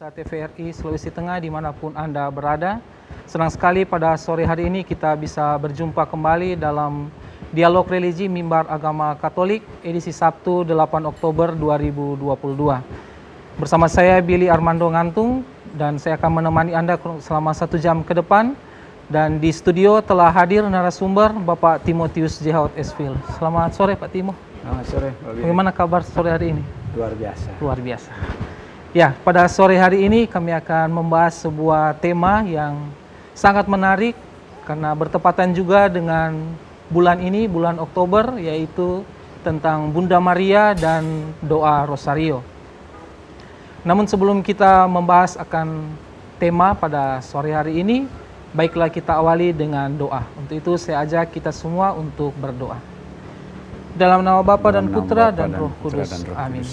TVRI Sulawesi Tengah dimanapun Anda berada. Senang sekali pada sore hari ini kita bisa berjumpa kembali dalam Dialog Religi Mimbar Agama Katolik edisi Sabtu 8 Oktober 2022. Bersama saya Billy Armando Ngantung dan saya akan menemani Anda selama 1 jam ke depan. Dan di studio telah hadir narasumber Bapak Timotius Jehaut Esvil. Selamat sore Pak Timo. Selamat sore. Bagaimana kabar sore hari ini? Luar biasa. Luar biasa. Ya, pada sore hari ini kami akan membahas sebuah tema yang sangat menarik karena bertepatan juga dengan bulan ini, bulan Oktober, yaitu tentang Bunda Maria dan doa Rosario. Namun sebelum kita membahas akan tema pada sore hari ini, baiklah kita awali dengan doa. Untuk itu saya ajak kita semua untuk berdoa. Dalam nama Bapa dan Putra dan Roh Kudus. Amin.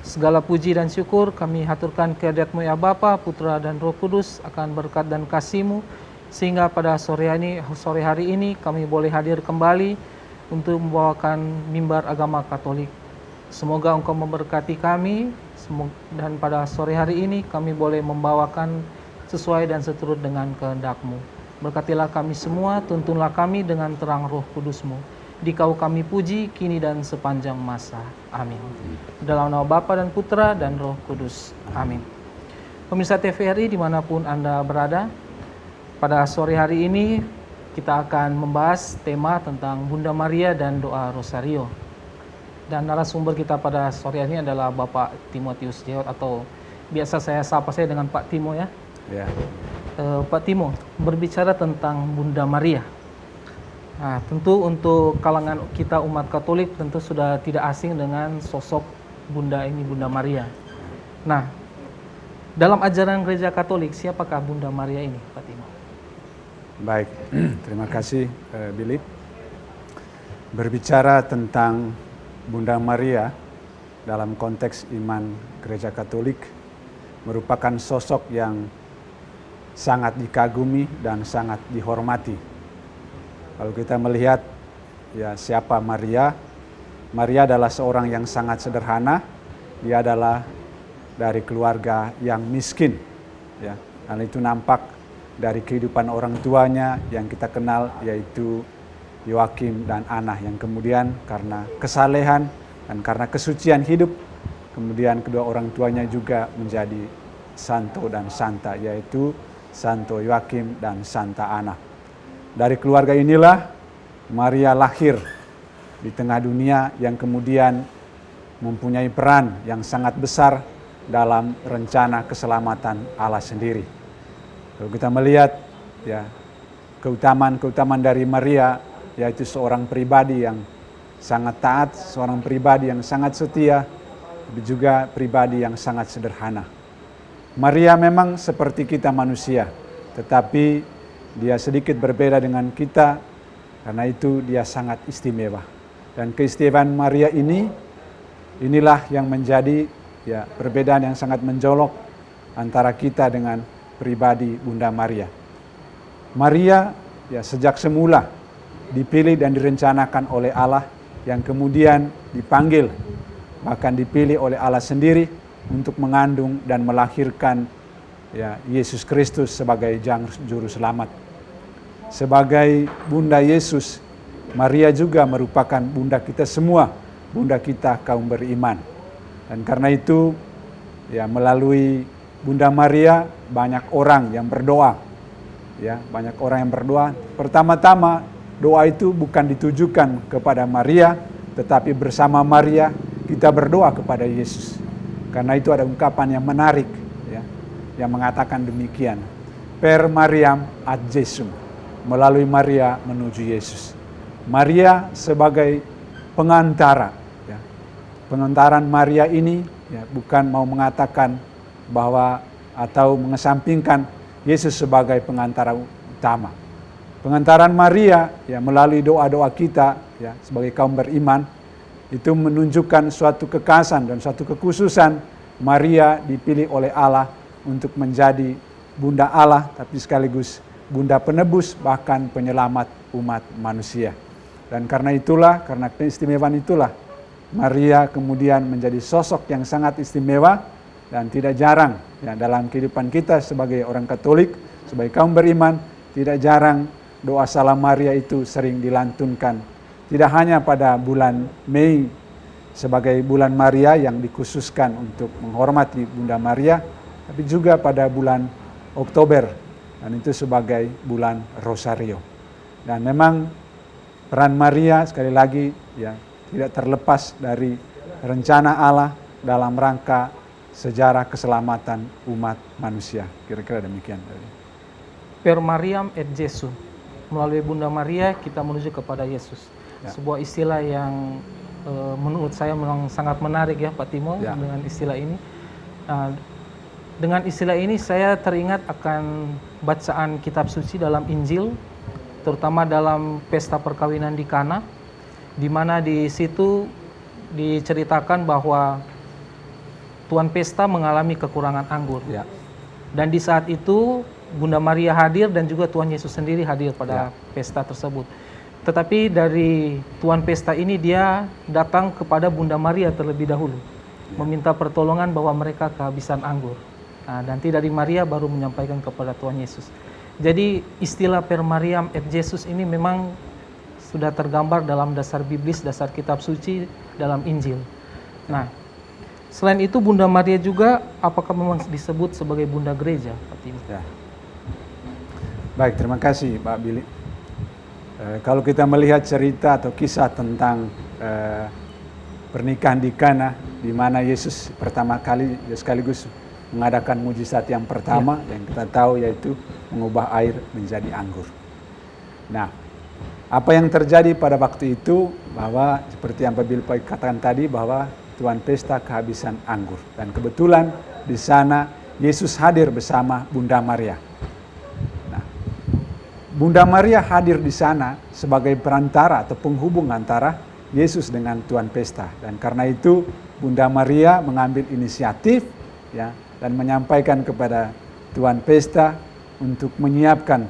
Segala puji dan syukur kami haturkan kehadirat-Mu ya Bapa, Putra dan Roh Kudus akan berkat dan kasih-Mu sehingga pada sore hari ini kami boleh hadir kembali untuk membawakan mimbar agama Katolik. Semoga Engkau memberkati kami dan pada sore hari ini kami boleh membawakan sesuai dan seturut dengan kehendak-Mu. Berkatilah kami semua, tuntunlah kami dengan terang Roh Kudus-Mu. Dikau kami puji, kini dan sepanjang masa. Amin. Dalam nama Bapa dan Putra dan Roh Kudus. Amin. Pemirsa TVRI dimanapun Anda berada, pada sore hari ini kita akan membahas tema tentang Bunda Maria dan doa Rosario. Dan narasumber kita pada sore ini adalah Bapak Timotius Jehaut, atau biasa saya sapa saya dengan Pak Timo ya. Ya. Pak Timo, berbicara tentang Bunda Maria. Nah, tentu untuk kalangan kita umat Katolik tentu sudah tidak asing dengan sosok Bunda ini, Bunda Maria. Nah, dalam ajaran Gereja Katolik, siapakah Bunda Maria ini, Pak Timo? Baik, terima kasih Billy. Berbicara tentang Bunda Maria dalam konteks iman Gereja Katolik merupakan sosok yang sangat dikagumi dan sangat dihormati. Kalau kita melihat ya siapa Maria, Maria adalah seorang yang sangat sederhana. Dia adalah dari keluarga yang miskin, ya. Hal itu nampak dari kehidupan orang tuanya yang kita kenal, yaitu Yoakim dan Anna, yang kemudian karena kesalehan dan karena kesucian hidup, kemudian kedua orang tuanya juga menjadi santo dan santa, yaitu Santo Yoakim dan Santa Anna. Dari keluarga inilah Maria lahir di tengah dunia yang kemudian mempunyai peran yang sangat besar dalam rencana keselamatan Allah sendiri. Kalau kita melihat ya keutamaan dari Maria, yaitu seorang pribadi yang sangat taat, seorang pribadi yang sangat setia, tapi juga pribadi yang sangat sederhana. Maria memang seperti kita manusia, tetapi dia sedikit berbeda dengan kita, karena itu dia sangat istimewa. Dan keistimewaan Maria inilah yang menjadi perbedaan yang sangat mencolok antara kita dengan pribadi Bunda Maria. Maria sejak semula dipilih dan direncanakan oleh Allah, yang kemudian dipanggil, bahkan dipilih oleh Allah sendiri untuk mengandung dan melahirkan Yesus Kristus sebagai juru selamat. Sebagai Bunda Yesus, Maria juga merupakan bunda kita semua, bunda kita kaum beriman. Dan karena itu melalui Bunda Maria banyak orang yang berdoa. Banyak orang yang berdoa. Pertama-tama doa itu bukan ditujukan kepada Maria, tetapi bersama Maria kita berdoa kepada Yesus. Karena itu ada ungkapan yang menarik yang mengatakan demikian. Per Mariam ad Jesum, melalui Maria menuju Yesus. Maria sebagai pengantara. Pengantaran Maria ini bukan mau mengatakan bahwa atau mengesampingkan Yesus sebagai pengantara utama. Pengantaran Maria melalui doa-doa kita sebagai kaum beriman itu menunjukkan suatu kekhasan dan suatu kekhususan. Maria dipilih oleh Allah untuk menjadi bunda Allah, tapi sekaligus bunda penebus, bahkan penyelamat umat manusia. Dan karena keistimewaan itulah, Maria kemudian menjadi sosok yang sangat istimewa dan tidak jarang dalam kehidupan kita sebagai orang Katolik, sebagai kaum beriman, tidak jarang doa salam Maria itu sering dilantunkan. Tidak hanya pada bulan Mei sebagai bulan Maria yang dikhususkan untuk menghormati Bunda Maria, tapi juga pada bulan Oktober, dan itu sebagai bulan Rosario. Dan memang peran Maria sekali lagi tidak terlepas dari rencana Allah dalam rangka sejarah keselamatan umat manusia. Kira-kira demikian. Per Mariam et Jesu, melalui Bunda Maria kita menuju kepada Yesus. Sebuah istilah yang menurut saya memang sangat menarik Pak Timo dengan istilah ini. Dengan istilah ini saya teringat akan bacaan kitab suci dalam Injil, terutama dalam pesta perkawinan di Kana, di mana di situ diceritakan bahwa tuan pesta mengalami kekurangan anggur. Dan di saat itu Bunda Maria hadir dan juga Tuhan Yesus sendiri hadir pada pesta tersebut. Tetapi dari tuan pesta ini dia datang kepada Bunda Maria terlebih dahulu, meminta pertolongan bahwa mereka kehabisan anggur. Dan tidak dari Maria baru menyampaikan kepada Tuhan Yesus. Jadi istilah Per Mariam et Jesus ini memang sudah tergambar dalam dasar biblis, dasar kitab suci dalam Injil. Nah, selain itu Bunda Maria juga apakah memang disebut sebagai Bunda Gereja, Pak Timo? Baik, terima kasih Pak Billy. Kalau kita melihat cerita atau kisah tentang pernikahan di Kana, di mana Yesus pertama kali sekaligus mengadakan mujizat yang pertama yang kita tahu, yaitu mengubah air menjadi anggur. Nah, apa yang terjadi pada waktu itu, bahwa seperti yang Pak Billy katakan tadi, bahwa tuan pesta kehabisan anggur. Dan kebetulan di sana Yesus hadir bersama Bunda Maria. Bunda Maria hadir di sana sebagai perantara atau penghubung antara Yesus dengan tuan pesta. Dan karena itu Bunda Maria mengambil inisiatif dan menyampaikan kepada tuan pesta untuk menyiapkan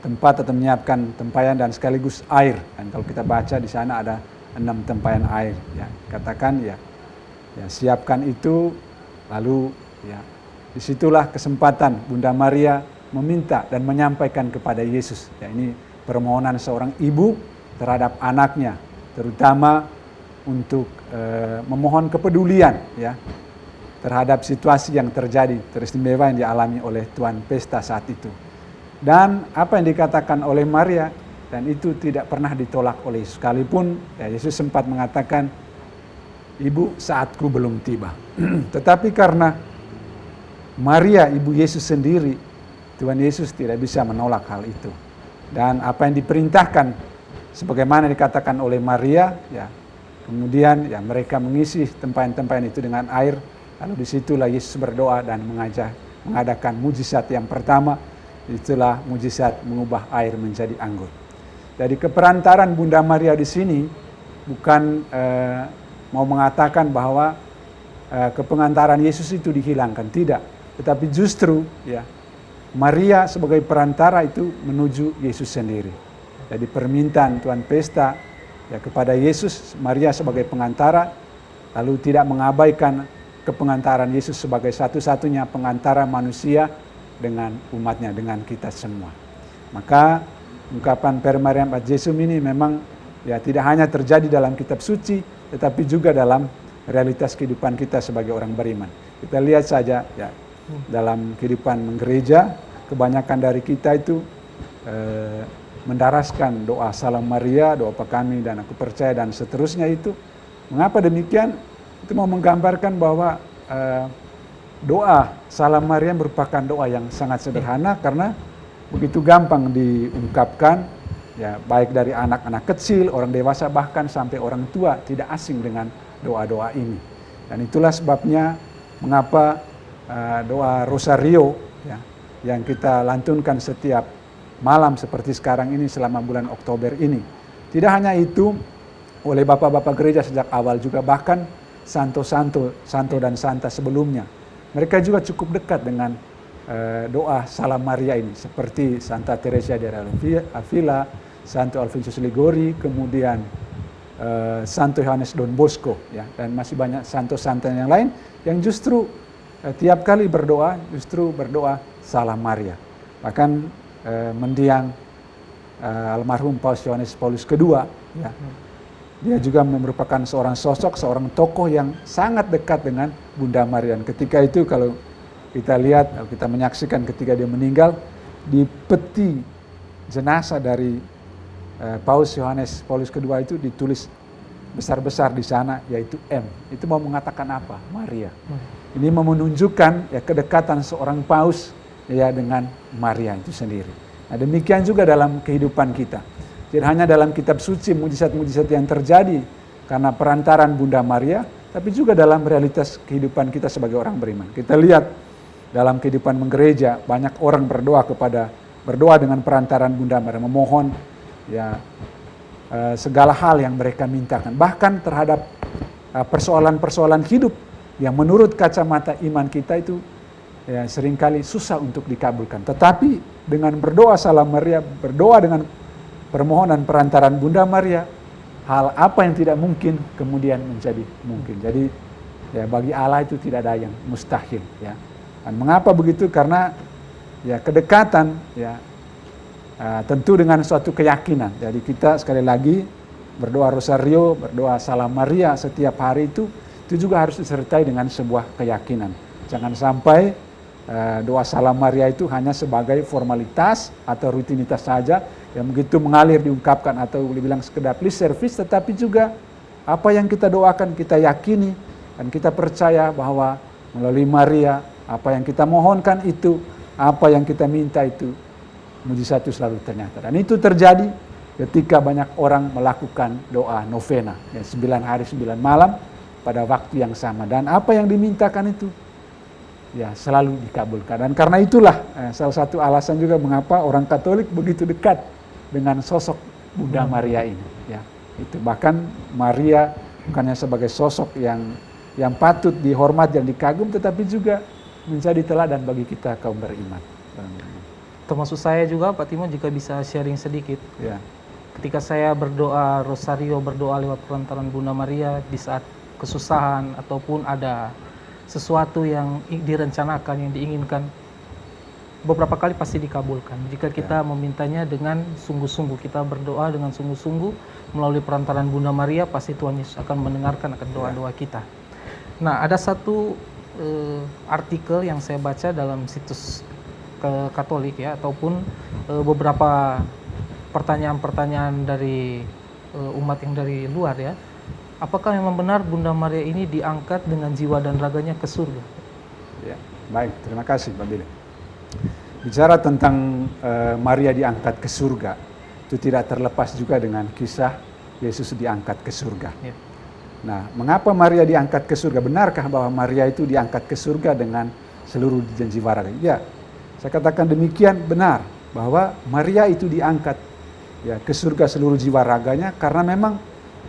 tempat atau menyiapkan tempayan dan sekaligus air. Dan kalau kita baca di sana ada 6 tempayan air. Katakan siapkan itu, lalu disitulah kesempatan Bunda Maria meminta dan menyampaikan kepada Yesus. Ini permohonan seorang ibu terhadap anaknya, terutama untuk memohon kepedulian terhadap situasi yang terjadi, teristimewa yang dialami oleh tuan pesta saat itu. Dan apa yang dikatakan oleh Maria, dan itu tidak pernah ditolak oleh Yesus. Sekalipun Yesus sempat mengatakan, "Ibu, saatku belum tiba." Tetapi karena Maria, ibu Yesus sendiri, Tuhan Yesus tidak bisa menolak hal itu. Dan apa yang diperintahkan sebagaimana dikatakan oleh Maria, ya, kemudian ya mereka mengisi tempayan-tempayan itu dengan air, lalu disitulah Yesus berdoa dan mengadakan mujizat yang pertama, itulah mujizat mengubah air menjadi anggur. Jadi keperantaran Bunda Maria di sini bukan mau mengatakan bahwa kepengantaran Yesus itu dihilangkan, tidak. Tetapi justru ya Maria sebagai perantara itu menuju Yesus sendiri. Jadi permintaan Tuhan Pesta ya kepada Yesus, Maria sebagai pengantara, lalu tidak mengabaikan kepengantaran Yesus sebagai satu-satunya pengantara manusia dengan umatnya, dengan kita semua. Maka ungkapan Per Mariam ad Jesum ini memang ya tidak hanya terjadi dalam kitab suci, tetapi juga dalam realitas kehidupan kita sebagai orang beriman. Kita lihat saja ya dalam kehidupan menggereja, kebanyakan dari kita itu mendaraskan doa Salam Maria, doa apa kami dan aku percaya dan seterusnya itu. Mengapa demikian? Itu mau menggambarkan bahwa doa Salam Maria merupakan doa yang sangat sederhana karena begitu gampang diungkapkan, ya baik dari anak-anak kecil, orang dewasa bahkan sampai orang tua tidak asing dengan doa-doa ini. Dan itulah sebabnya mengapa doa Rosario ya, yang kita lantunkan setiap malam seperti sekarang ini selama bulan Oktober ini. Tidak hanya itu, oleh bapak-bapak gereja sejak awal juga, bahkan santo dan santa sebelumnya, mereka juga cukup dekat dengan doa Salam Maria ini, seperti Santa Teresa dari Avila, Santo Alfonso Ligori, kemudian Santo Yohanes Don Bosco, ya, dan masih banyak santo-santo yang lain yang justru tiap kali berdoa justru berdoa Salam Maria. Bahkan mendiang almarhum Paus Yohanes Paulus II, ya, dia juga merupakan seorang sosok, seorang tokoh yang sangat dekat dengan Bunda Maria. Dan ketika itu kalau kita lihat, kalau kita menyaksikan ketika dia meninggal, di peti jenazah dari Paus Yohanes Paulus II itu ditulis besar-besar di sana, yaitu M. Itu mau mengatakan apa? Maria. Ini mau menunjukkan ya kedekatan seorang paus ya dengan Maria itu sendiri. Nah, demikian juga dalam kehidupan kita. Tidak hanya dalam kitab suci mujizat-mujizat yang terjadi karena perantaran Bunda Maria, tapi juga dalam realitas kehidupan kita sebagai orang beriman. Kita lihat dalam kehidupan menggereja banyak orang berdoa dengan perantaran Bunda Maria, memohon ya segala hal yang mereka mintakan, bahkan terhadap persoalan-persoalan hidup yang menurut kacamata iman kita itu ya seringkali susah untuk dikabulkan. Tetapi dengan berdoa Salam Maria, berdoa dengan permohonan perantaran Bunda Maria, hal apa yang tidak mungkin kemudian menjadi mungkin. Jadi ya bagi Allah itu tidak ada yang mustahil, ya. Dan mengapa begitu? Karena ya kedekatan ya tentu dengan suatu keyakinan. Jadi kita sekali lagi berdoa Rosario, berdoa Salam Maria setiap hari itu juga harus disertai dengan sebuah keyakinan. Jangan sampai doa Salam Maria itu hanya sebagai formalitas atau rutinitas saja yang begitu mengalir diungkapkan atau dibilang sekedar lip service, tetapi juga apa yang kita doakan kita yakini dan kita percaya bahwa melalui Maria apa yang kita mohonkan itu, apa yang kita minta itu mujizat itu selalu ternyata. Dan itu terjadi ketika banyak orang melakukan doa novena ya, 9 hari 9 malam pada waktu yang sama, dan apa yang dimintakan itu ya selalu dikabulkan. Dan karena itulah salah satu alasan juga mengapa orang Katolik begitu dekat dengan sosok Bunda Maria ini, ya. Itu bahkan Maria bukannya sebagai sosok yang patut dihormat dan dikagum, tetapi juga menjadi teladan bagi kita kaum beriman. Termasuk saya juga, Pak Timo, jika bisa sharing sedikit. Ya. Ketika saya berdoa Rosario, berdoa lewat perantaran Bunda Maria di saat kesusahan ataupun ada sesuatu yang direncanakan, yang diinginkan, beberapa kali pasti dikabulkan. Jika kita memintanya dengan sungguh-sungguh, kita berdoa dengan sungguh-sungguh melalui perantaran Bunda Maria, pasti Tuhan Yesus akan mendengarkan akan doa-doa kita. Nah, ada satu artikel yang saya baca dalam situs Katolik ya, ataupun beberapa pertanyaan-pertanyaan dari umat yang dari luar ya. Apakah memang benar Bunda Maria ini diangkat dengan jiwa dan raganya ke surga? Ya, baik, terima kasih Pak Billy. Bicara tentang Maria diangkat ke surga, itu tidak terlepas juga dengan kisah Yesus diangkat ke surga. Ya. Nah, mengapa Maria diangkat ke surga? Benarkah bahwa Maria itu diangkat ke surga dengan seluruh jiwa raga? Ya, saya katakan demikian, benar bahwa Maria itu diangkat ya ke surga seluruh jiwa raganya, karena memang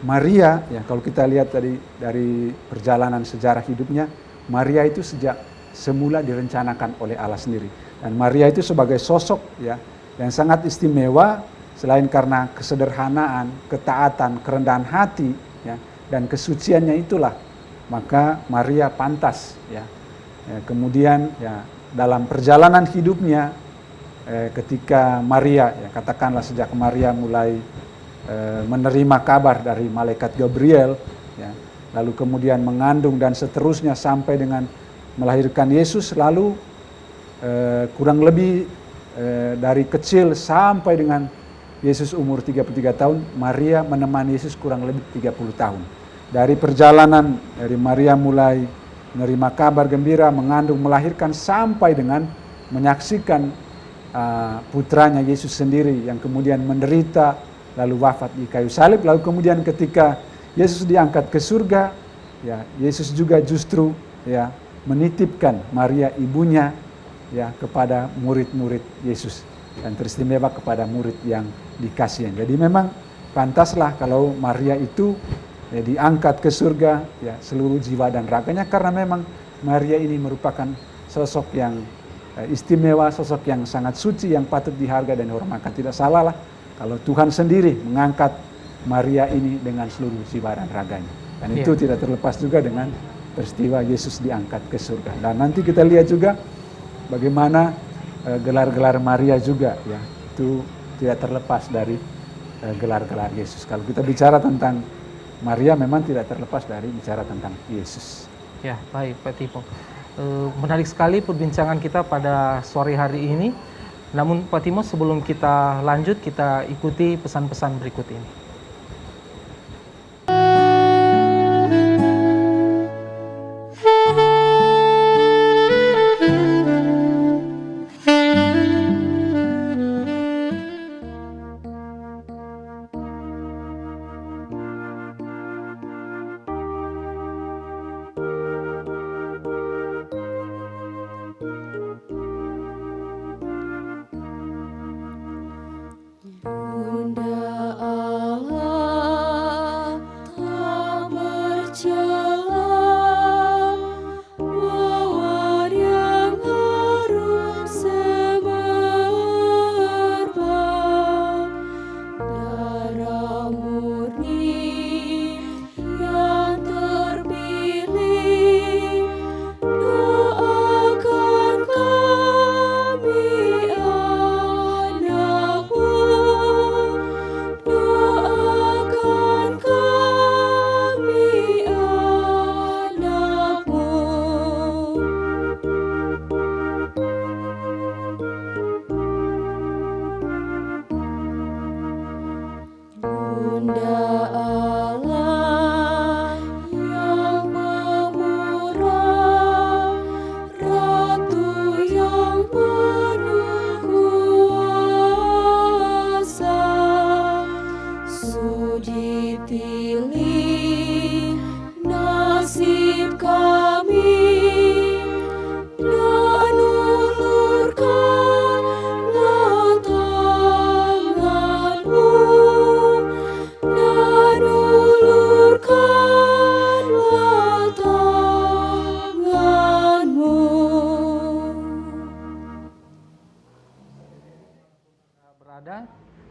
Maria ya, kalau kita lihat dari perjalanan sejarah hidupnya, Maria itu sejak semula direncanakan oleh Allah sendiri. Dan Maria itu sebagai sosok ya yang sangat istimewa, selain karena kesederhanaan, ketaatan, kerendahan hati ya, dan kesuciannya itulah, maka Maria pantas ya. Kemudian ya dalam perjalanan hidupnya, ketika Maria ya, katakanlah sejak Maria mulai menerima kabar dari malaikat Gabriel ya, lalu kemudian mengandung dan seterusnya sampai dengan melahirkan Yesus, lalu kurang lebih dari kecil sampai dengan Yesus umur 33 tahun, Maria menemani Yesus kurang lebih 30 tahun. Dari perjalanan dari Maria mulai menerima kabar gembira, mengandung, melahirkan, sampai dengan menyaksikan putranya Yesus sendiri yang kemudian menderita, lalu wafat di kayu salib, lalu kemudian ketika Yesus diangkat ke surga, ya Yesus juga justru ya menitipkan Maria ibunya ya kepada murid-murid Yesus, dan teristimewa kepada murid yang dikasihi. Jadi memang pantaslah kalau Maria itu ya diangkat ke surga ya seluruh jiwa dan raganya, karena memang Maria ini merupakan sosok yang istimewa, sosok yang sangat suci, yang patut dihargai dan dihormatkan. Tidak salah lah kalau Tuhan sendiri mengangkat Maria ini dengan seluruh jiwa dan raganya. Dan itu tidak terlepas juga dengan peristiwa Yesus diangkat ke surga. Dan nanti kita lihat juga bagaimana gelar-gelar Maria juga ya, itu tidak terlepas dari gelar-gelar Yesus. Kalau kita bicara tentang Maria, memang tidak terlepas dari bicara tentang Yesus. Ya, baik Pak Timo. Menarik sekali perbincangan kita pada sore hari ini. Namun Pak Timo, sebelum kita lanjut, kita ikuti pesan-pesan berikut ini.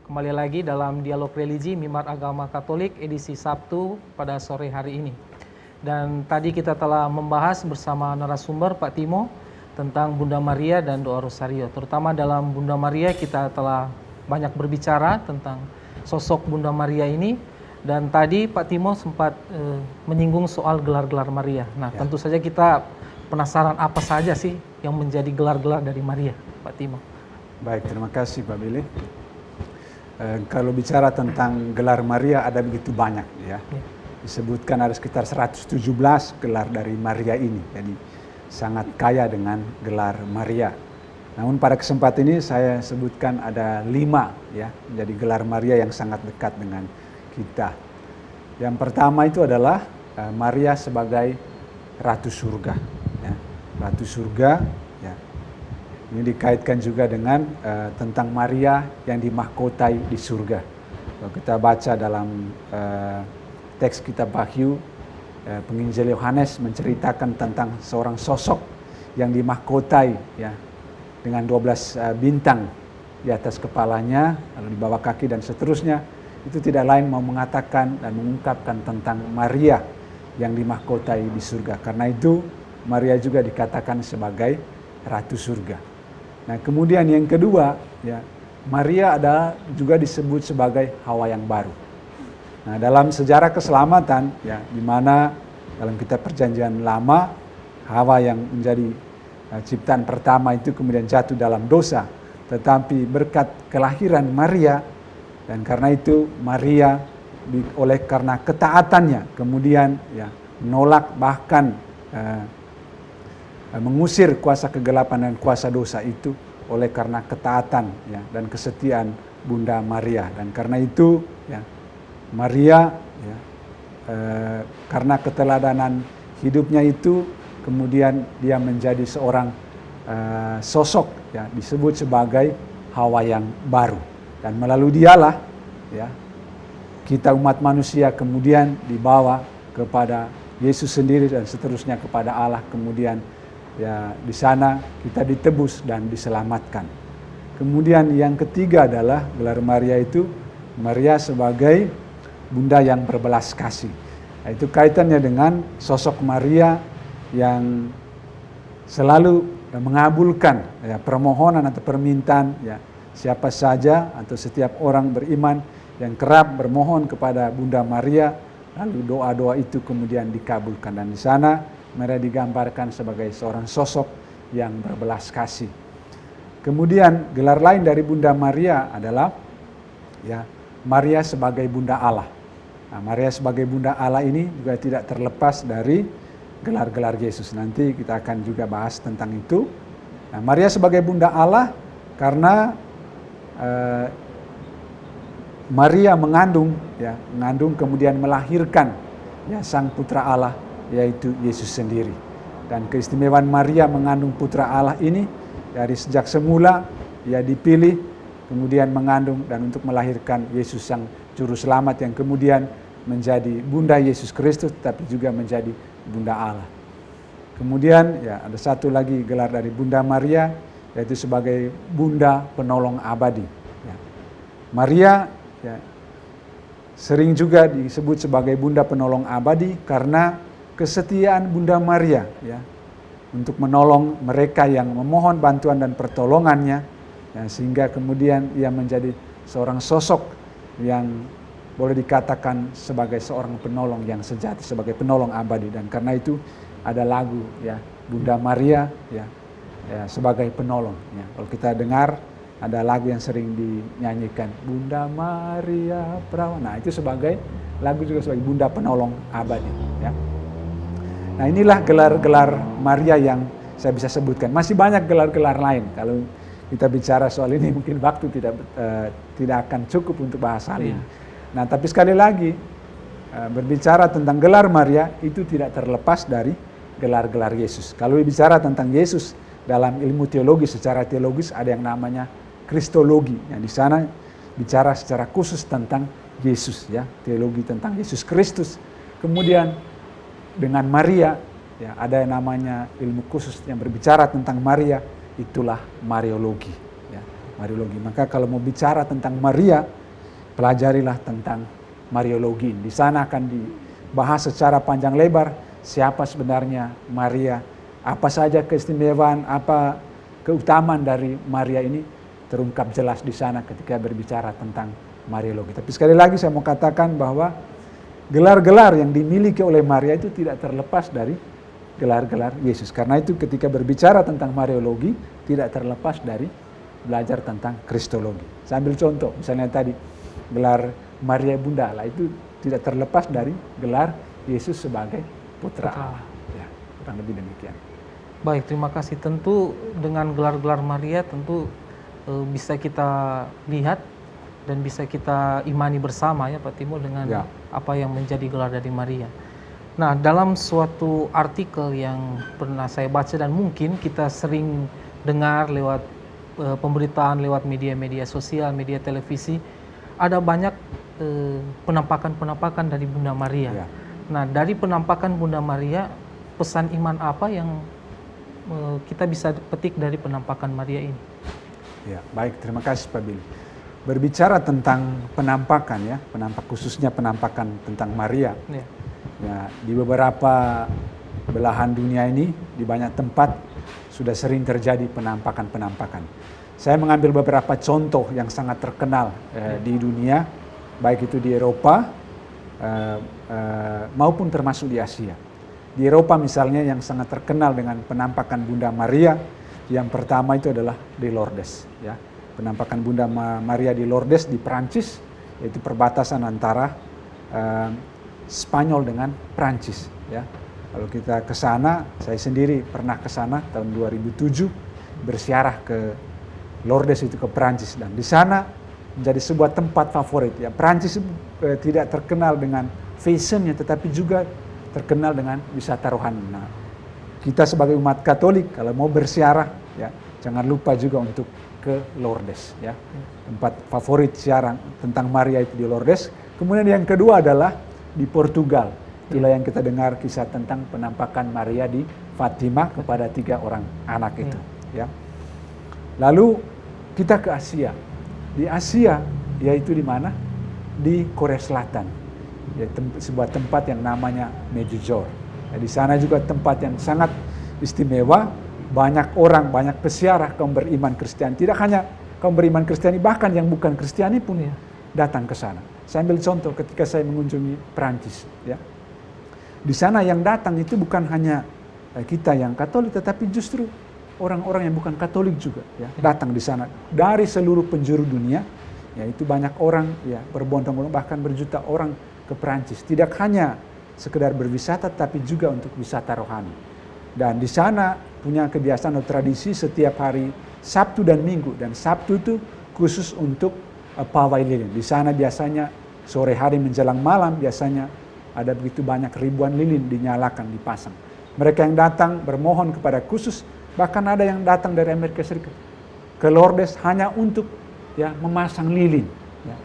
Kembali lagi dalam Dialog Religi Mimbar Agama Katolik edisi Sabtu pada sore hari ini. Dan tadi kita telah membahas bersama narasumber Pak Timo tentang Bunda Maria dan doa Rosario. Terutama dalam Bunda Maria kita telah banyak berbicara tentang sosok Bunda Maria ini. Dan tadi Pak Timo sempat menyinggung soal gelar-gelar Maria. Nah, tentu saja kita penasaran apa saja sih yang menjadi gelar-gelar dari Maria, Pak Timo. Baik, terima kasih Pak Billy. Kalau bicara tentang gelar Maria ada begitu banyak ya. Disebutkan ada sekitar 117 gelar dari Maria ini. Jadi sangat kaya dengan gelar Maria. Namun pada kesempatan ini saya sebutkan ada 5 ya, menjadi gelar Maria yang sangat dekat dengan kita. Yang pertama itu adalah Maria sebagai Ratu Surga. Ya. Ratu Surga, ya. Ini dikaitkan juga dengan tentang Maria yang dimahkotai di surga. Kalau kita baca dalam teks kitab Wahyu, penginjil Yohanes menceritakan tentang seorang sosok yang dimahkotai, ya, dengan 12 bintang di atas kepalanya, lalu di bawah kaki dan seterusnya. Itu tidak lain mau mengatakan dan mengungkapkan tentang Maria yang dimahkotai di surga. Karena itu Maria juga dikatakan sebagai Ratu Surga. Nah, kemudian yang kedua, ya, Maria ada juga disebut sebagai Hawa yang baru. Nah, dalam sejarah keselamatan, ya, di mana dalam kitab Perjanjian Lama, Hawa yang menjadi ciptaan pertama itu kemudian jatuh dalam dosa, tetapi berkat kelahiran Maria, dan karena itu Maria oleh karena ketaatannya kemudian, ya, menolak bahkan mengusir kuasa kegelapan dan kuasa dosa itu oleh karena ketaatan, ya, dan kesetiaan Bunda Maria. Dan karena itu, ya, Maria, ya, karena keteladanan hidupnya itu kemudian dia menjadi seorang sosok, ya, disebut sebagai Hawa yang baru. Dan melalui dialah, ya, kita umat manusia kemudian dibawa kepada Yesus sendiri dan seterusnya kepada Allah. Kemudian, ya, di sana kita ditebus dan diselamatkan. Kemudian yang ketiga adalah gelar Maria itu Maria sebagai Bunda yang berbelas kasih. Nah, itu kaitannya dengan sosok Maria yang selalu mengabulkan, ya, permohonan atau permintaan, ya, siapa saja atau setiap orang beriman yang kerap bermohon kepada Bunda Maria, lalu doa-doa itu kemudian dikabulkan. Dan di sana Maria digambarkan sebagai seorang sosok yang berbelas kasih. Kemudian gelar lain dari Bunda Maria adalah, ya, Maria sebagai Bunda Allah. Nah, Maria sebagai Bunda Allah ini juga tidak terlepas dari gelar-gelar Yesus. Nanti kita akan juga bahas tentang itu. Nah, Maria sebagai Bunda Allah karena Maria mengandung, ya, mengandung kemudian melahirkan, ya, Sang Putra Allah, yaitu Yesus sendiri. Dan keistimewaan Maria mengandung Putra Allah ini dari sejak semula ia dipilih, kemudian mengandung dan untuk melahirkan Yesus Sang Juru Selamat yang kemudian menjadi Bunda Yesus Kristus, tapi juga menjadi Bunda Allah. Kemudian, ya, ada satu lagi gelar dari Bunda Maria, yaitu sebagai Bunda Penolong Abadi. Ya. Maria, ya, sering juga disebut sebagai Bunda Penolong Abadi karena kesetiaan Bunda Maria, ya, untuk menolong mereka yang memohon bantuan dan pertolongannya, ya, sehingga kemudian ia menjadi seorang sosok yang boleh dikatakan sebagai seorang penolong yang sejati, sebagai penolong abadi. Dan karena itu ada lagu, ya, Bunda Maria, ya, sebagai penolong. Ya. Kalau kita dengar ada lagu yang sering dinyanyikan, Bunda Maria Perawan. Nah, itu sebagai lagu juga sebagai Bunda Penolong Abadi. Ya. Nah, inilah gelar-gelar Maria yang saya bisa sebutkan. Masih banyak gelar-gelar lain. Kalau kita bicara soal ini mungkin waktu tidak akan cukup untuk bahas hal ini. Nah, tapi sekali lagi berbicara tentang gelar Maria itu tidak terlepas dari gelar-gelar Yesus. Kalau bicara tentang Yesus dalam ilmu teologi, secara teologis ada yang namanya kristologi. Yang di sana bicara secara khusus tentang Yesus, ya, teologi tentang Yesus Kristus. Kemudian dengan Maria, ya, ada yang namanya ilmu khusus yang berbicara tentang Maria, itulah Mariologi, ya, Mariologi. Maka kalau mau bicara tentang Maria, pelajarilah tentang Mariologi. Di sana akan dibahas secara panjang lebar siapa sebenarnya Maria, apa saja keistimewaan, apa keutamaan dari Maria ini terungkap jelas di sana ketika berbicara tentang Mariologi. Tapi sekali lagi saya mau katakan bahwa gelar-gelar yang dimiliki oleh Maria itu tidak terlepas dari gelar-gelar Yesus. Karena itu ketika berbicara tentang Mariologi tidak terlepas dari belajar tentang Kristologi. Saya ambil contoh, misalnya tadi gelar Maria Bunda Allah itu tidak terlepas dari gelar Yesus sebagai Putra Allah. Ya, kurang lebih demikian. Baik, terima kasih. Tentu dengan gelar-gelar Maria tentu bisa kita lihat dan bisa kita imani bersama ya Pak Timur dengan Ya. apa yang menjadi gelar dari Maria. Nah, dalam suatu artikel yang pernah saya baca dan mungkin kita sering dengar lewat pemberitaan lewat media-media sosial, media televisi, ada banyak penampakan-penampakan dari Bunda Maria. Ya. Nah, dari penampakan Bunda Maria, pesan iman apa yang kita bisa petik dari penampakan Maria ini? Ya, baik, terima kasih Pak Billy. Berbicara tentang penampakan ya, khususnya penampakan tentang Maria. Ya. Ya, di beberapa belahan dunia ini, di banyak tempat sudah sering terjadi penampakan-penampakan. Saya mengambil beberapa contoh yang sangat terkenal di dunia, baik itu di Eropa maupun termasuk di Asia. Di Eropa misalnya yang sangat terkenal dengan penampakan Bunda Maria, yang pertama itu adalah di Lourdes. Ya. Penampakan Bunda Maria di Lourdes di Prancis, yaitu perbatasan antara Spanyol dengan Prancis. Ya. Kalau kita ke sana, saya sendiri pernah ke sana tahun 2007 bersiarah ke Lourdes itu ke Prancis, dan di sana menjadi sebuah tempat favorit. Ya, Prancis tidak terkenal dengan fashionnya, tetapi juga terkenal dengan wisata rohani. Nah, kita sebagai umat Katolik kalau mau bersiarah, ya jangan lupa juga untuk ke Lourdes. Ya, tempat favorit siaran tentang Maria itu di Lourdes. Kemudian yang kedua adalah di Portugal. Itulah yang kita dengar kisah tentang penampakan Maria di Fatima kepada 3 orang anak itu. Ya. Lalu kita ke Asia. Di Asia, yaitu di mana? Di Korea Selatan. Ya, sebuah tempat yang namanya Medjugorje. Ya, di sana juga tempat yang sangat istimewa. Banyak orang, banyak peziarah kaum beriman Kristiani. Tidak hanya kaum beriman Kristiani, bahkan yang bukan Kristiani pun datang ke sana. Saya ambil contoh ketika saya mengunjungi Perancis. Ya. Di sana yang datang itu bukan hanya kita yang Katolik, tetapi justru orang-orang yang bukan Katolik juga ya, datang di sana dari seluruh penjuru dunia. Ya, itu banyak orang ya berbondong-bondong, bahkan berjuta orang ke Perancis. Tidak hanya sekedar berwisata, tapi juga untuk wisata rohani. Dan di sana punya kebiasaan atau tradisi setiap hari Sabtu dan Minggu. Dan Sabtu itu khusus untuk pawai lilin. Di sana biasanya sore hari menjelang malam biasanya ada begitu banyak ribuan lilin dinyalakan, dipasang. Mereka yang datang bermohon kepada khusus, bahkan ada yang datang dari Amerika Serikat ke Lourdes hanya untuk ya memasang lilin. Ya.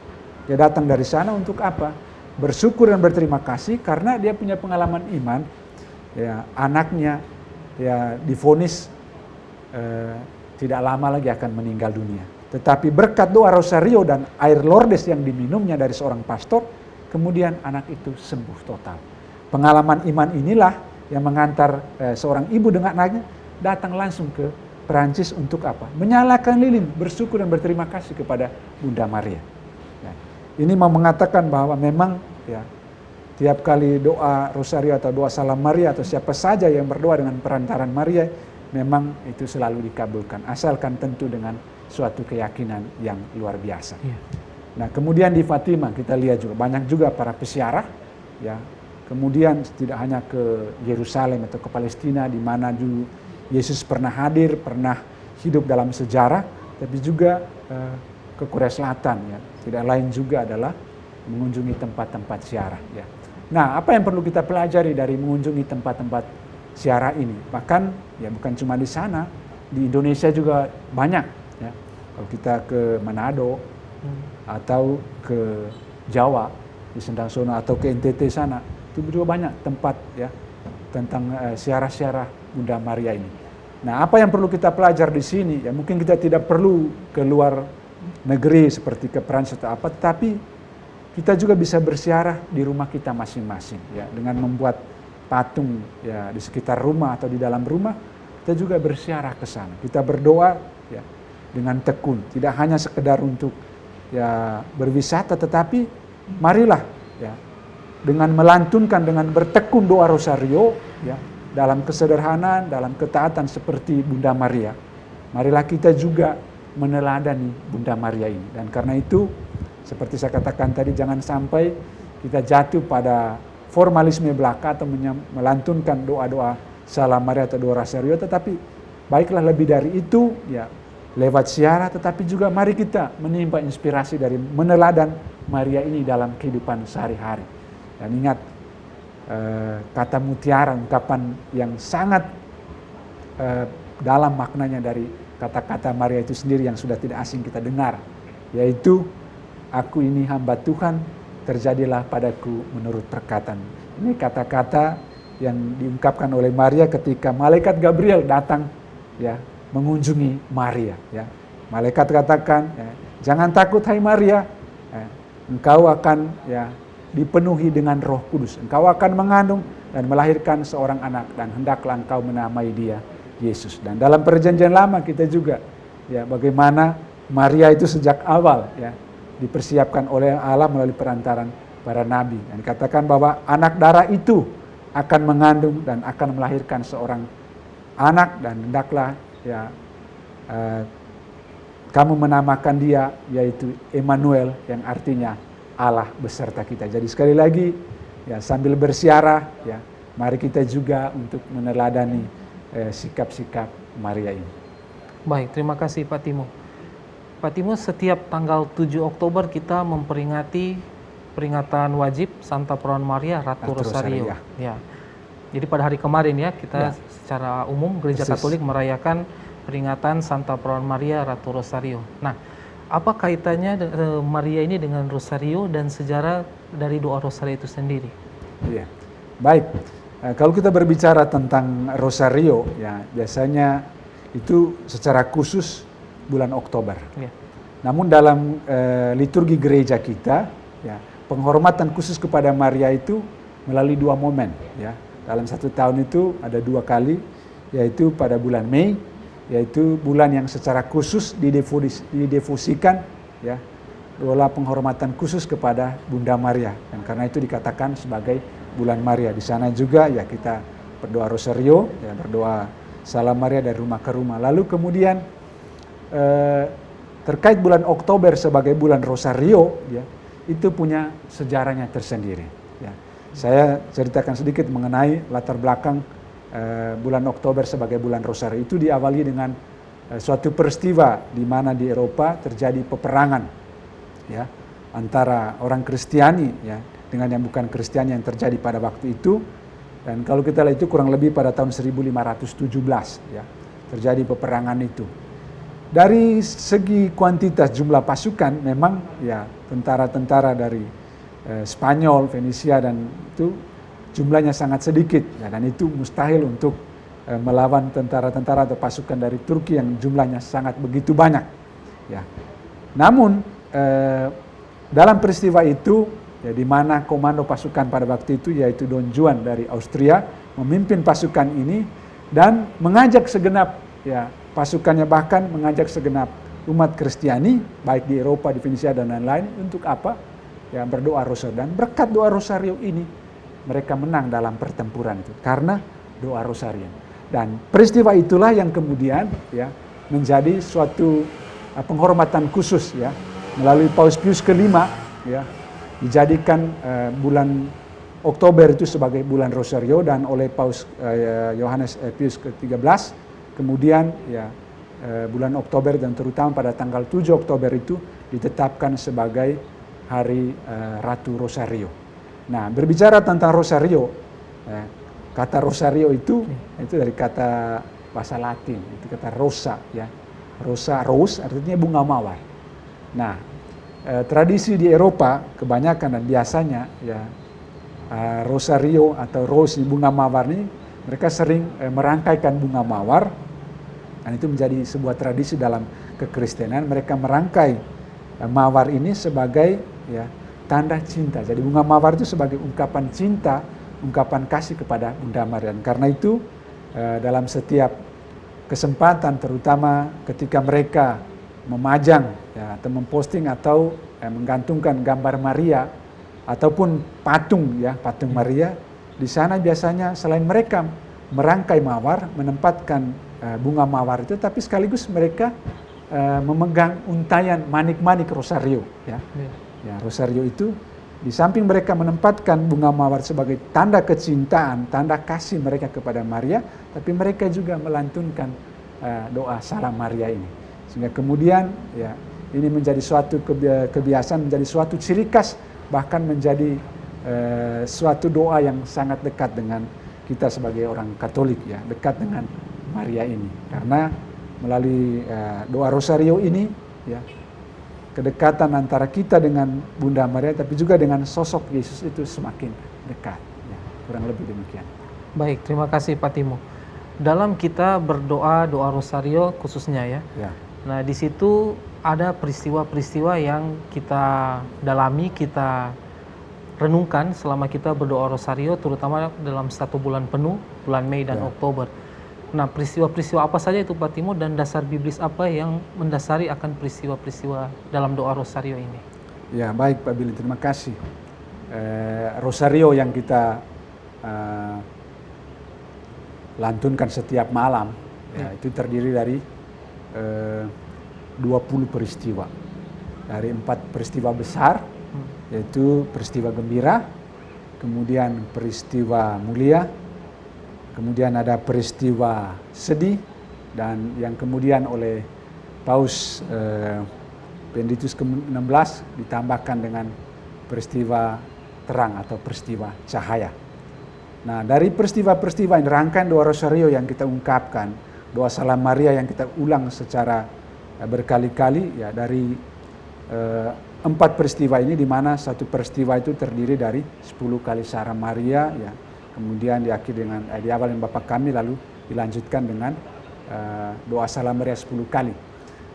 Dia datang dari sana untuk apa? Bersyukur dan berterima kasih karena dia punya pengalaman iman. Ya, anaknya ya divonis tidak lama lagi akan meninggal dunia. Tetapi berkat doa rosario dan air Lourdes yang diminumnya dari seorang pastor, kemudian anak itu sembuh total. Pengalaman iman inilah yang mengantar seorang ibu dengan anaknya datang langsung ke Perancis untuk apa? Menyalakan lilin, bersyukur dan berterima kasih kepada Bunda Maria. Ya. Ini mau mengatakan bahwa memang ya tiap kali doa rosario atau doa salam Maria atau siapa saja yang berdoa dengan perantaran Maria memang itu selalu dikabulkan, asalkan tentu dengan suatu keyakinan yang luar biasa. Ya. Nah, kemudian di Fatima kita lihat juga banyak juga para peziarah ya. Kemudian tidak hanya ke Yerusalem atau ke Palestina di mana dulu Yesus pernah hadir, pernah hidup dalam sejarah, tapi juga ke Korea Selatan ya. Tidak lain juga adalah mengunjungi tempat-tempat ziarah ya. Nah, apa yang perlu kita pelajari dari mengunjungi tempat-tempat ziarah ini? Bahkan ya bukan cuma di sana, di Indonesia juga banyak ya. Kalau kita ke Manado atau ke Jawa di Sendang-Sono atau ke NTT sana, itu juga banyak tempat ya tentang ziarah-ziarah Bunda Maria ini. Nah, apa yang perlu kita pelajari di sini? Ya mungkin kita tidak perlu keluar negeri seperti ke Perancis atau apa, tetapi kita juga bisa berziarah di rumah kita masing-masing ya, dengan membuat patung ya di sekitar rumah atau di dalam rumah. Kita juga berziarah ke sana. Kita berdoa ya dengan tekun, tidak hanya sekedar untuk ya berwisata, tetapi marilah ya dengan melantunkan, dengan bertekun doa rosario ya dalam kesederhanaan, dalam ketaatan seperti Bunda Maria. Marilah kita juga meneladani Bunda Maria ini. Dan karena itu seperti saya katakan tadi, jangan sampai kita jatuh pada formalisme belaka atau melantunkan doa-doa Salam Maria atau doa rosario, tetapi baiklah lebih dari itu ya lewat siara, tetapi juga mari kita menimba inspirasi dari meneladan Maria ini dalam kehidupan sehari-hari. Dan ingat kata mutiara, ungkapan yang sangat dalam maknanya dari kata-kata Maria itu sendiri yang sudah tidak asing kita dengar, yaitu aku ini hamba Tuhan, terjadilah padaku menurut perkataan. Ini kata-kata yang diungkapkan oleh Maria ketika malaikat Gabriel datang ya mengunjungi Maria ya. Malaikat katakan, ya, jangan takut hai Maria, engkau akan ya dipenuhi dengan Roh Kudus. Engkau akan mengandung dan melahirkan seorang anak dan hendaklah engkau menamai dia Yesus. Dan dalam perjanjian lama kita juga ya bagaimana Maria itu sejak awal ya dipersiapkan oleh Allah melalui perantaran para nabi. Dan dikatakan bahwa anak darah itu akan mengandung dan akan melahirkan seorang anak dan hendaklah ya kamu menamakan dia yaitu Emmanuel yang artinya Allah beserta kita. Jadi sekali lagi ya sambil bersiarah ya mari kita juga untuk meneladani sikap-sikap Maria ini. Baik, terima kasih Pak Timo. Pak Timo, setiap tanggal 7 Oktober kita memperingati peringatan wajib Santa Perawan Maria Ratu Rosario. Ya. Jadi pada hari kemarin ya kita secara umum Gereja Katolik merayakan peringatan Santa Perawan Maria Ratu Rosario. Nah, apa kaitannya Maria ini dengan Rosario dan sejarah dari doa Rosario itu sendiri? Iya, baik. Kalau kita berbicara tentang Rosario, ya biasanya itu secara khusus bulan Oktober. Ya. Namun dalam liturgi gereja kita, ya penghormatan khusus kepada Maria itu melalui dua momen. Ya, dalam satu tahun itu ada 2 kali, yaitu pada bulan Mei, yaitu bulan yang secara khusus didefusikan, ya, doa penghormatan khusus kepada Bunda Maria. Dan karena itu dikatakan sebagai bulan Maria. Di sana juga ya kita berdoa Rosario, ya berdoa Salam Maria dari rumah ke rumah. Lalu kemudian terkait bulan Oktober sebagai bulan Rosario, ya itu punya sejarahnya tersendiri. Ya. Saya ceritakan sedikit mengenai latar belakang bulan Oktober sebagai bulan Rosario. Itu diawali dengan suatu peristiwa di mana di Eropa terjadi peperangan, ya antara orang Kristiani ya dengan yang bukan Kristiani yang terjadi pada waktu itu. Dan kalau kita lihat itu kurang lebih pada tahun 1517 ya terjadi peperangan itu. Dari segi kuantitas jumlah pasukan memang ya tentara-tentara dari Spanyol, Venesia dan itu jumlahnya sangat sedikit ya, dan itu mustahil untuk melawan tentara-tentara atau pasukan dari Turki yang jumlahnya sangat begitu banyak ya. Namun dalam peristiwa itu ya di mana komando pasukan pada waktu itu yaitu Don Juan dari Austria memimpin pasukan ini dan mengajak segenap ya pasukannya, bahkan mengajak segenap umat Kristiani baik di Eropa, di Venesia dan lain-lain untuk apa? Ya berdoa Rosario. Dan berkat doa Rosario ini mereka menang dalam pertempuran itu karena doa Rosario. Dan peristiwa itulah yang kemudian ya menjadi suatu penghormatan khusus ya melalui Paus Pius kelima ya dijadikan bulan Oktober itu sebagai bulan Rosario, dan oleh Paus Yohanes Pius ke-13 kemudian ya bulan Oktober dan terutama pada tanggal 7 Oktober itu ditetapkan sebagai hari Ratu Rosario. Nah, berbicara tentang Rosario, kata Rosario itu dari kata bahasa Latin, itu kata rosa ya. Rosa, rose artinya bunga mawar. Nah, tradisi di Eropa kebanyakan dan biasanya ya Rosario atau rose bunga mawar ini mereka sering merangkaikan bunga mawar, dan itu menjadi sebuah tradisi dalam kekristenan. Mereka merangkai mawar ini sebagai ya tanda cinta. Jadi bunga mawar itu sebagai ungkapan cinta, ungkapan kasih kepada Bunda Maria. Dan karena itu dalam setiap kesempatan, terutama ketika mereka memajang ya, atau memposting atau menggantungkan gambar Maria ataupun patung ya patung Maria, di sana biasanya selain mereka merangkai mawar, menempatkan bunga mawar itu, tapi sekaligus mereka memegang untayan manik-manik Rosario ya. Ya Rosario itu di samping mereka menempatkan bunga mawar sebagai tanda kecintaan, tanda kasih mereka kepada Maria, tapi mereka juga melantunkan doa Salam Maria ini. Sehingga kemudian ya ini menjadi suatu kebiasaan, menjadi suatu ciri khas, bahkan menjadi suatu doa yang sangat dekat dengan kita sebagai orang Katolik, ya, dekat dengan Maria ini. Karena melalui doa Rosario ini, ya, kedekatan antara kita dengan Bunda Maria, tapi juga dengan sosok Yesus itu semakin dekat. Ya, kurang lebih demikian. Baik, terima kasih Pak Timo. Dalam kita berdoa, doa Rosario khususnya ya. Nah, di situ ada peristiwa-peristiwa yang kita dalami, kita renungkan selama kita berdoa Rosario, terutama dalam 1 bulan penuh, bulan Mei dan Oktober. Nah, peristiwa-peristiwa apa saja itu Pak Timo, dan dasar biblis apa yang mendasari akan peristiwa-peristiwa dalam doa Rosario ini? Ya, baik Pak Billy, terima kasih. Rosario yang kita lantunkan setiap malam, ya, itu terdiri dari 20 peristiwa. Dari 4 peristiwa besar, yaitu peristiwa gembira, kemudian peristiwa mulia, kemudian ada peristiwa sedih, dan yang kemudian oleh Paus Benedictus ke-16 ditambahkan dengan peristiwa terang atau peristiwa cahaya. Nah, dari peristiwa-peristiwa ini, rangkaian doa Rosario yang kita ungkapkan, doa Salam Maria yang kita ulang secara berkali-kali, ya, dari 4 peristiwa ini, di mana satu peristiwa itu terdiri dari 10 kali Salam Maria, ya, kemudian diakhiri dengan di awal dengan Bapa Kami, lalu dilanjutkan dengan doa Salam Maria 10 kali.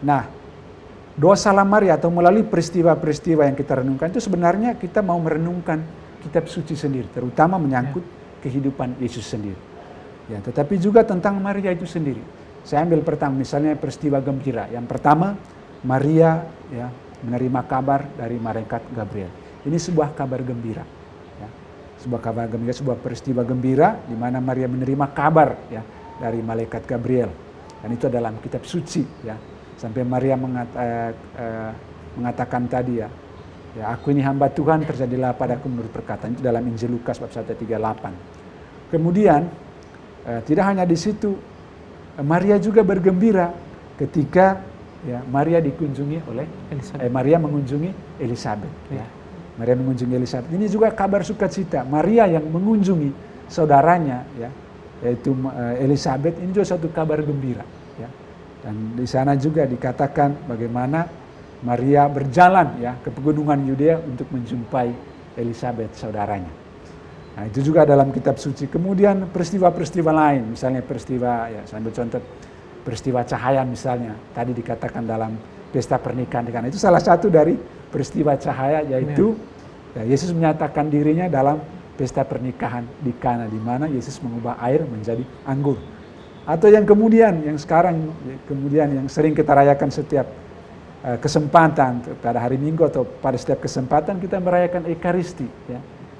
Nah, doa Salam Maria atau melalui peristiwa-peristiwa yang kita renungkan itu sebenarnya kita mau merenungkan kitab suci sendiri, terutama menyangkut kehidupan Yesus sendiri. Ya, tetapi juga tentang Maria itu sendiri. Saya ambil pertama misalnya peristiwa gembira. Yang pertama, Maria, ya, menerima kabar dari malaikat Gabriel. Ini sebuah kabar gembira. Sebuah kabar gembira, sebuah peristiwa gembira di mana Maria menerima kabar, ya, dari malaikat Gabriel, dan itu dalam kitab suci, ya, sampai Maria mengatakan tadi, ya, aku ini hamba Tuhan, terjadilah padaku menurut perkataan, itu dalam Injil Lukas bab 1:38. Kemudian tidak hanya di situ, Maria juga bergembira ketika, ya, Maria dikunjungi oleh Maria mengunjungi Elizabeth, ya. Maria mengunjungi Elizabeth. Ini juga kabar sukacita. Maria yang mengunjungi saudaranya, ya, yaitu Elizabeth, ini juga satu kabar gembira, ya. Dan di sana juga dikatakan bagaimana Maria berjalan, ya, ke pegunungan Yudea untuk menjumpai Elizabeth saudaranya. Nah, itu juga dalam kitab suci. Kemudian peristiwa-peristiwa lain, misalnya peristiwa, ya, saya ambil contoh peristiwa cahaya misalnya. Tadi dikatakan dalam pesta pernikahan, itu salah satu dari peristiwa cahaya, yaitu Yesus menyatakan dirinya dalam pesta pernikahan di Kana, di mana Yesus mengubah air menjadi anggur. Atau yang kemudian, yang sekarang, kemudian yang sering kita rayakan setiap kesempatan, pada hari Minggu atau pada setiap kesempatan kita merayakan Ekaristi, ya.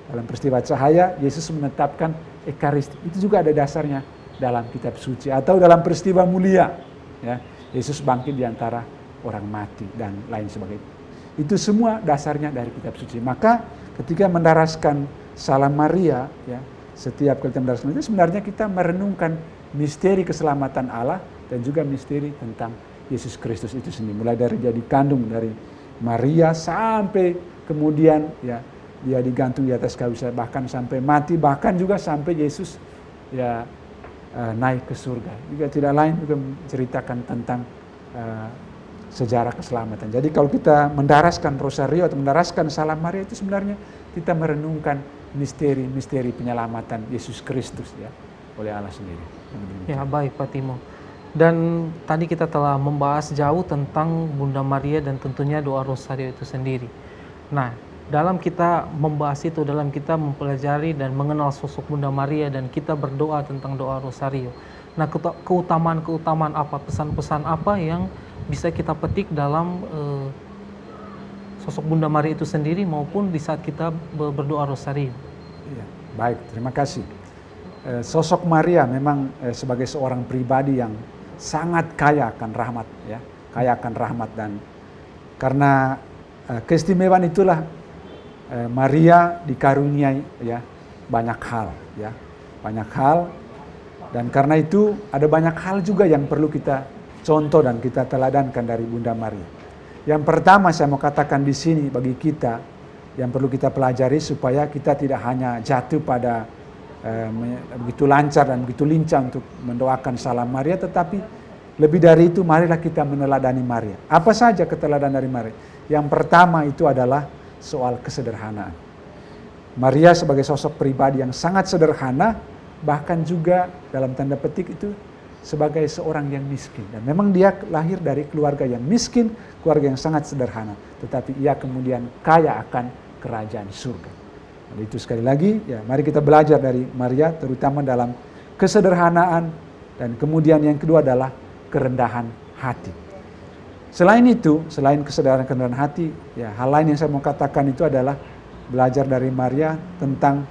Dalam peristiwa cahaya, Yesus menetapkan Ekaristi. Itu juga ada dasarnya dalam kitab suci. Atau dalam peristiwa mulia, ya, Yesus bangkit di antara orang mati dan lain sebagainya. Itu semua dasarnya dari kitab suci. Maka ketika mendaraskan Salam Maria, ya, setiap kali kita mendaraskan itu sebenarnya kita merenungkan misteri keselamatan Allah dan juga misteri tentang Yesus Kristus itu sendiri. Mulai dari dia dikandung dari Maria sampai kemudian, ya, dia digantung di atas kayu salib, bahkan sampai mati, bahkan juga sampai Yesus, ya, naik ke surga. Juga tidak lain juga menceritakan tentang sejarah keselamatan. Jadi kalau kita mendaraskan Rosario atau mendaraskan Salam Maria, itu sebenarnya kita merenungkan misteri-misteri penyelamatan Yesus Kristus, ya, oleh Allah sendiri. Ya, baik Pak Timo. Dan tadi kita telah membahas jauh tentang Bunda Maria dan tentunya doa Rosario itu sendiri. Nah, dalam kita membahas itu, dalam kita mempelajari dan mengenal sosok Bunda Maria dan kita berdoa tentang doa Rosario. Nah, keutamaan-keutamaan apa, pesan-pesan apa yang bisa kita petik dalam sosok Bunda Maria itu sendiri maupun di saat kita berdoa Rosario? Ya, baik, terima kasih. Sosok Maria memang sebagai seorang pribadi yang sangat kaya akan rahmat, ya, kaya akan rahmat, dan karena keistimewaan itulah Maria dikaruniai ya banyak hal ya, banyak hal, dan karena itu ada banyak hal juga yang perlu kita contoh dan kita teladankan dari Bunda Maria. Yang pertama saya mau katakan di sini bagi kita yang perlu kita pelajari supaya kita tidak hanya jatuh pada begitu lancar dan begitu lincah untuk mendoakan salam Maria, tetapi lebih dari itu marilah kita meneladani Maria. Apa saja keteladanan dari Maria? Yang pertama itu adalah soal kesederhanaan. Maria sebagai sosok pribadi yang sangat sederhana, bahkan juga dalam tanda petik itu sebagai seorang yang miskin. Dan memang dia lahir dari keluarga yang miskin, keluarga yang sangat sederhana. Tetapi ia kemudian kaya akan kerajaan surga. Dan itu sekali lagi, ya mari kita belajar dari Maria, terutama dalam kesederhanaan. Dan kemudian yang kedua adalah kerendahan hati. Selain itu, selain kesederhanaan hati, ya hal lain yang saya mau katakan itu adalah belajar dari Maria tentang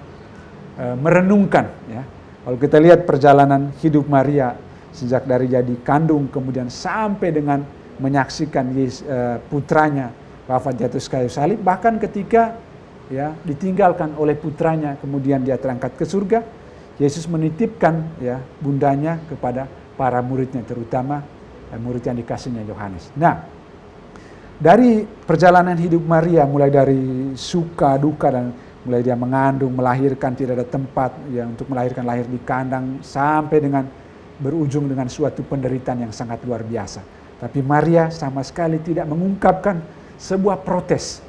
merenungkan. Ya. Kalau kita lihat perjalanan hidup Maria sejak dari jadi kandung kemudian sampai dengan menyaksikan putranya wafat di atas kayu salib, bahkan ketika ya ditinggalkan oleh putranya kemudian dia terangkat ke surga, Yesus menitipkan ya bundanya kepada para muridnya, terutama murid yang dikasihnya Yohanes. Nah, dari perjalanan hidup Maria mulai dari suka duka dan mulai dia mengandung, melahirkan, tidak ada tempat ya untuk melahirkan, lahir di kandang, sampai dengan berujung dengan suatu penderitaan yang sangat luar biasa. Tapi Maria sama sekali tidak mengungkapkan sebuah protes.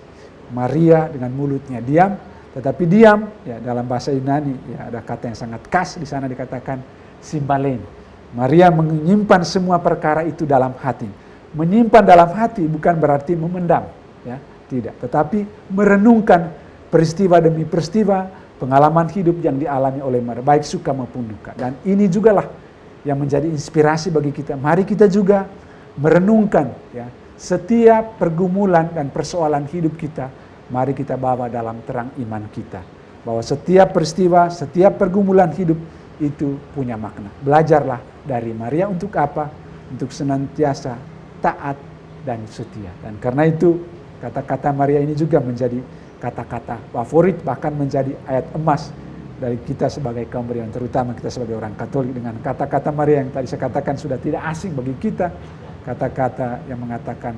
Maria dengan mulutnya diam, tetapi diam ya dalam bahasa Yunani ya ada kata yang sangat khas di sana dikatakan simbalen. Maria menyimpan semua perkara itu dalam hati. Menyimpan dalam hati bukan berarti memendam, ya, tidak. Tetapi merenungkan peristiwa demi peristiwa, pengalaman hidup yang dialami oleh Maria, baik suka maupun duka. Dan ini jugalah yang menjadi inspirasi bagi kita. Mari kita juga merenungkan, ya, setiap pergumulan dan persoalan hidup kita. Mari kita bawa dalam terang iman kita, bahwa setiap peristiwa, setiap pergumulan hidup itu punya makna. Belajarlah dari Maria untuk apa? Untuk senantiasa taat dan setia. Dan karena itu kata-kata Maria ini juga menjadi kata-kata favorit, bahkan menjadi ayat emas dari kita sebagai kaum beriman, terutama kita sebagai orang Katolik. Dengan kata-kata Maria yang tadi saya katakan sudah tidak asing bagi kita, kata-kata yang mengatakan,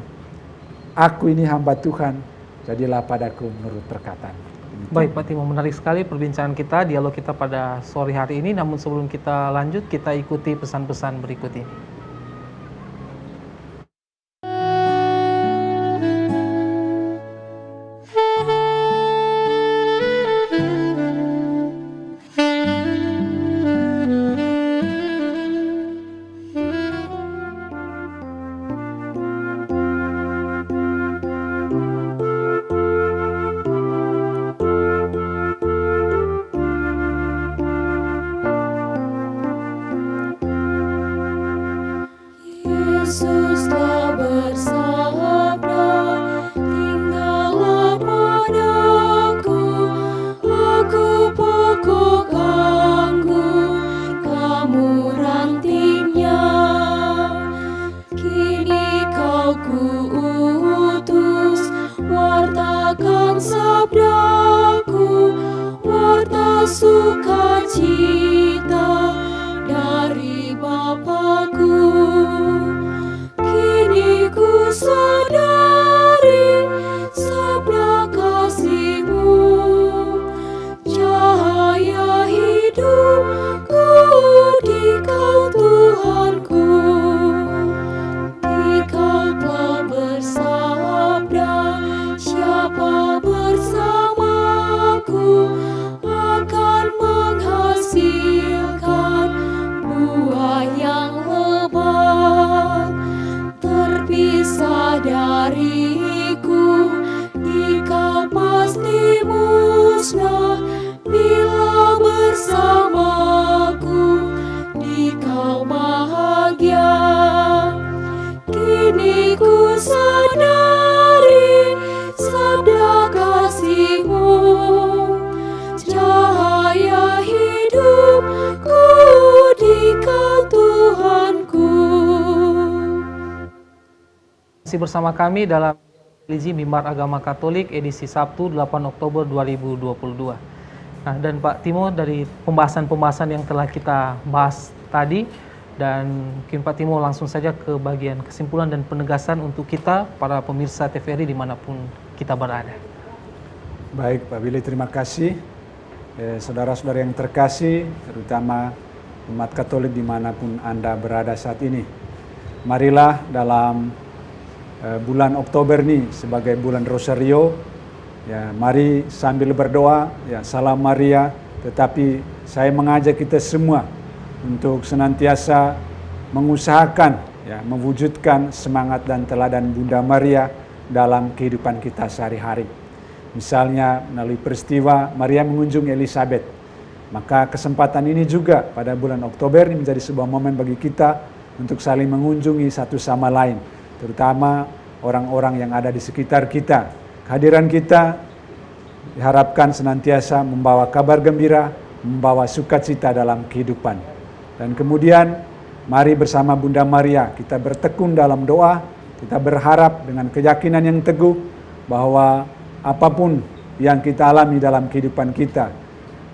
aku ini hamba Tuhan, jadilah padaku menurut perkataan. Baik Pak Timo, menarik sekali perbincangan kita, dialog kita pada sore hari ini. Namun sebelum kita lanjut, kita ikuti pesan-pesan berikut ini. Yesus telah bersabda, tinggallah padaku, aku pokok anggur, kamu rantingnya. Kini kau kuutus, wartakan sabdaku, warta sukacita dari Bapakku. Kini ku sadari sabda kasih-Mu, cahaya hidupku di Kau Tuhanku. Di Kau telah bersabda, siapa bersamaku akan menghasilkan buah yang lebat. Terpisah dariku, Engkau pasti musnah. Bila bersamaku, Engkau bahagia. Kini ku sadari sabda kasih-Mu, cahaya hidupku di Kau Tuhanku. Masih bersama kami dalam Religi Mimbar Agama Katolik edisi Sabtu 8 Oktober 2022. Nah, dan Pak Timo, dari pembahasan-pembahasan yang telah kita bahas tadi, dan mungkin Pak Timo langsung saja ke bagian kesimpulan dan penegasan untuk kita, para pemirsa TVRI dimanapun kita berada. Baik Pak Billy, terima kasih. Saudara-saudara yang terkasih, terutama umat Katolik dimanapun Anda berada saat ini. Marilah dalam bulan Oktober ini sebagai bulan Rosario, ya mari sambil berdoa, ya Salam Maria, tetapi saya mengajak kita semua untuk senantiasa mengusahakan, ya mewujudkan semangat dan teladan Bunda Maria dalam kehidupan kita sehari-hari. Misalnya melalui peristiwa Maria mengunjungi Elizabeth, maka kesempatan ini juga pada bulan Oktober ini menjadi sebuah momen bagi kita untuk saling mengunjungi satu sama lain, terutama orang-orang yang ada di sekitar kita. Kehadiran kita diharapkan senantiasa membawa kabar gembira, membawa sukacita dalam kehidupan. Dan kemudian mari bersama Bunda Maria kita bertekun dalam doa, kita berharap dengan keyakinan yang teguh bahwa apapun yang kita alami dalam kehidupan kita,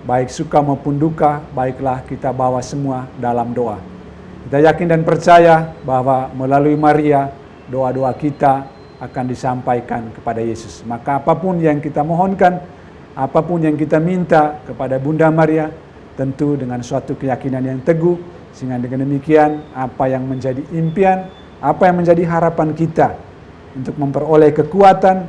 baik suka maupun duka, baiklah kita bawa semua dalam doa. Kita yakin dan percaya bahwa melalui Maria, doa-doa kita akan disampaikan kepada Yesus. Maka apapun yang kita mohonkan, apapun yang kita minta kepada Bunda Maria, tentu dengan suatu keyakinan yang teguh, sehingga dengan demikian apa yang menjadi impian, apa yang menjadi harapan kita untuk memperoleh kekuatan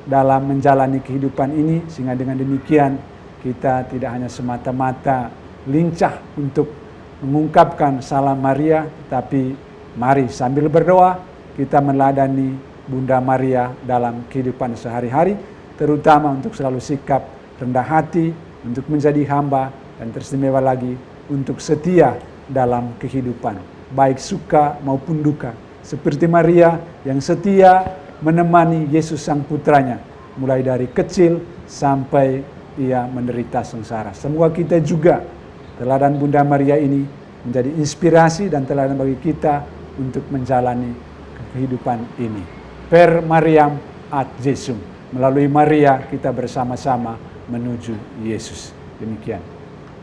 dalam menjalani kehidupan ini, sehingga dengan demikian kita tidak hanya semata-mata lincah untuk mengungkapkan Salam Maria, tapi mari sambil berdoa kita meneladani Bunda Maria dalam kehidupan sehari-hari, terutama untuk selalu sikap rendah hati, untuk menjadi hamba, dan teristimewa lagi untuk setia dalam kehidupan, baik suka maupun duka. Seperti Maria yang setia menemani Yesus Sang Putranya, mulai dari kecil sampai ia menderita sengsara. Semoga kita juga teladan Bunda Maria ini menjadi inspirasi dan teladan bagi kita untuk menjalani kehidupan ini. Per Mariam ad Jesum. Melalui Maria kita bersama-sama menuju Yesus. Demikian.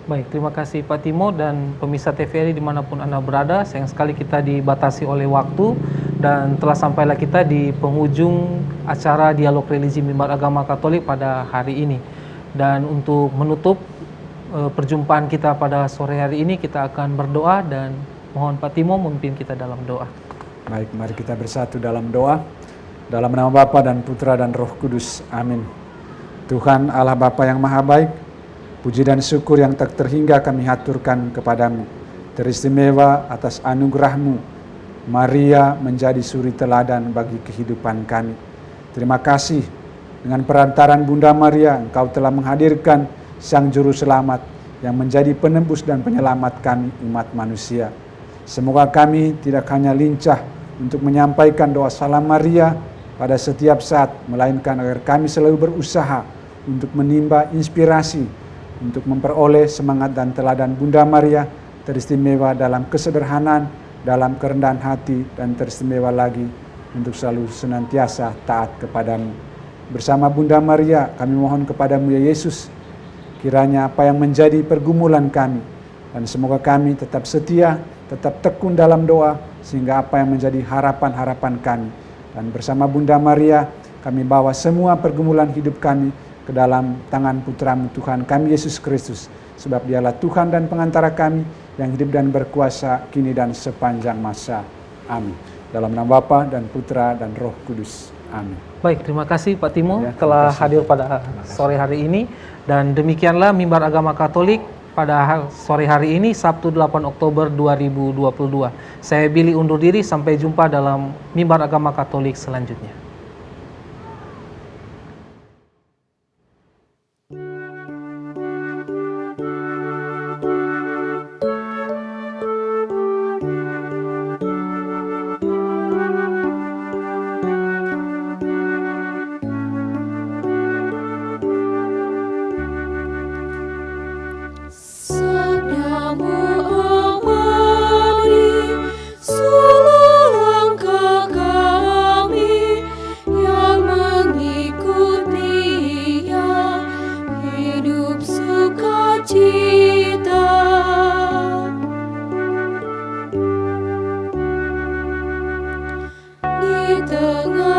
Baik, terima kasih Pak Timo dan pemirsa TVRI dimanapun Anda berada. Sayang sekali kita dibatasi oleh waktu dan telah sampailah kita di penghujung acara Dialog Religi Mimbar Agama Katolik pada hari ini. Dan untuk menutup perjumpaan kita pada sore hari ini, kita akan berdoa dan mohon Pak Timo memimpin kita dalam doa. Baik, mari kita bersatu dalam doa. Dalam nama Bapa dan Putra dan Roh Kudus. Amin. Tuhan Allah Bapa yang Maha Baik, puji dan syukur yang tak terhingga kami haturkan kepadamu. Teristimewa atas anugerah-Mu, Maria menjadi suri teladan bagi kehidupan kami. Terima kasih dengan perantaran Bunda Maria, Engkau telah menghadirkan Sang Juru Selamat yang menjadi penembus dan penyelamat kami umat manusia. Semoga kami tidak hanya lincah untuk menyampaikan doa Salam Maria pada setiap saat, melainkan agar kami selalu berusaha untuk menimba inspirasi, untuk memperoleh semangat dan teladan Bunda Maria, teristimewa dalam kesederhanaan, dalam kerendahan hati, dan teristimewa lagi untuk selalu senantiasa taat kepadamu. Bersama Bunda Maria kami mohon kepadamu ya Yesus, kiranya apa yang menjadi pergumulan kami, dan semoga kami tetap setia, tetap tekun dalam doa, sehingga apa yang menjadi harapan-harapan kami. Dan bersama Bunda Maria, kami bawa semua pergumulan hidup kami ke dalam tangan Putra-Mu Tuhan kami Yesus Kristus. Sebab Dialah Tuhan dan pengantara kami yang hidup dan berkuasa kini dan sepanjang masa. Amin. Dalam nama Bapa dan Putra dan Roh Kudus. Amin. Baik, terima kasih Pak Timo Ya, telah hadir pada sore hari ini. Dan demikianlah Mimbar Agama Katolik pada sore hari ini, Sabtu 8 Oktober 2022. Saya Billy undur diri, sampai jumpa dalam Mimbar Agama Katolik selanjutnya. Sabdamu amari seluruh langkah kami, tengah